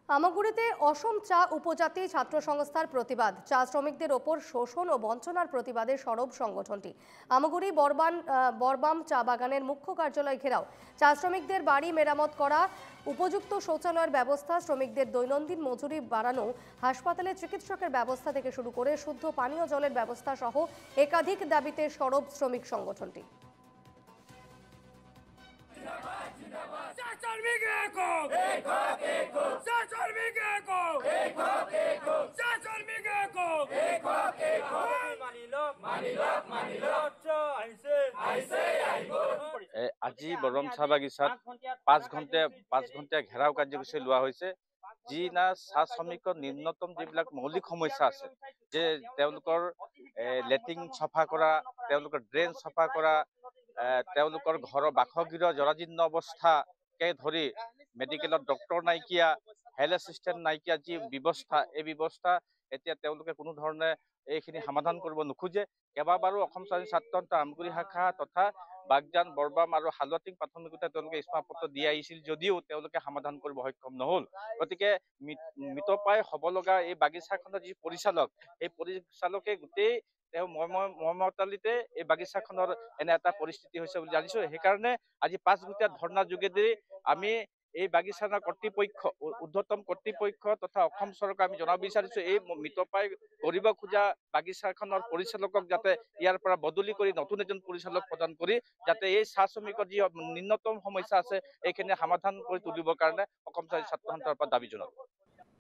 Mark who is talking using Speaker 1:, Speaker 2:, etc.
Speaker 1: আমগুড়িতে অসম চা উপজাতি ছাত্র সংস্থার প্রতিবাদ। চা শ্রমিকদের ওপর শোষণ ও বঞ্চনার প্রতিবাদে সরব সংগঠনটি। আমগুড়ি বরবাম চা বাগানের মুখ্য কার্যালয় ঘেরাও। চা শ্রমিকদের বাড়ি মেরামত করা, উপযুক্ত শৌচালয়ের ব্যবস্থা, শ্রমিকদের দৈনন্দিন মজুরি বাড়ানো, হাসপাতালে চিকিৎসকের ব্যবস্থা থেকে শুরু করে শুদ্ধ পানীয় জলের ব্যবস্থা সহ একাধিক দাবিতে সরব শ্রমিক সংগঠনটি।
Speaker 2: আজি বৰম চাহ বাগিচাত 5 ঘণ্টা ঘেৰাও কাৰ্যসূচী লোৱা হৈছে। যি না চাহ শ্ৰমিকৰ ন্যূনতম যিবিলাক মৌলিক সমস্যা আছে, যে তেওঁলোকৰ লেট্ৰিন চাফা কৰা, তেওঁলোকৰ ড্ৰেইন চাফা কৰা, তেওঁলোকৰ ঘৰৰ বাসগৃহ জৰাজীৰ্ণ অৱস্থাকে ধৰি মেডিকেলত ডক্তৰ নাইকিয়া, হেল্থ এছিষ্টেণ্ট নাইকিয়া, যি ব্যৱস্থা, এই ব্যৱস্থা এতিয়া তেওঁলোকে কোনো ধৰণে এইখিনি সমাধান কৰিব নোখোজে। কেইবাবাৰো অসম স্বাধীন ছাত্ৰ সন্থা আমগুৰি শাখা তথা বাগজান, বৰবাম আৰু হালুৱাটিং প্ৰাথমিকতে তেওঁলোকে স্মাৰকপত্ৰ দি আহিছিল যদিও তেওঁলোকে সমাধান কৰিব সক্ষম নহল। গতিকে মৃতপ্ৰায় হ'ব লগা এই বাগিচাখনৰ যি পৰিচালক, এই পৰিচালকে গোটেই তেওঁ মৰ্মতালিতে এই বাগিচাখনৰ এনে এটা পৰিস্থিতি হৈছে বুলি জানিছো। সেইকাৰণে আজি 5 ঘণ্টা ধৰ্ণাৰ যোগেদি আমি এই বাগিচাখনৰ কৰ্তৃপক্ষ, ঊৰ্ধ্বতম কৰ্তৃপক্ষ তথা অসম চৰকাৰ আমি জনাব বিচাৰিছো, এই মৃতপ্ৰায় কৰিব খোজা বাগিচাখনৰ পৰিচালকক যাতে ইয়াৰ পৰা বদলি কৰি নতুন এজন পৰিচালক প্ৰদান কৰি যাতে এই চাহ শ্ৰমিকৰ যি ন্যূনতম সমস্যা আছে এইখিনি সমাধান কৰি তুলিবৰ কাৰণে অসম ছাত্ৰ সন্থাৰ পৰা দাবী জনাব।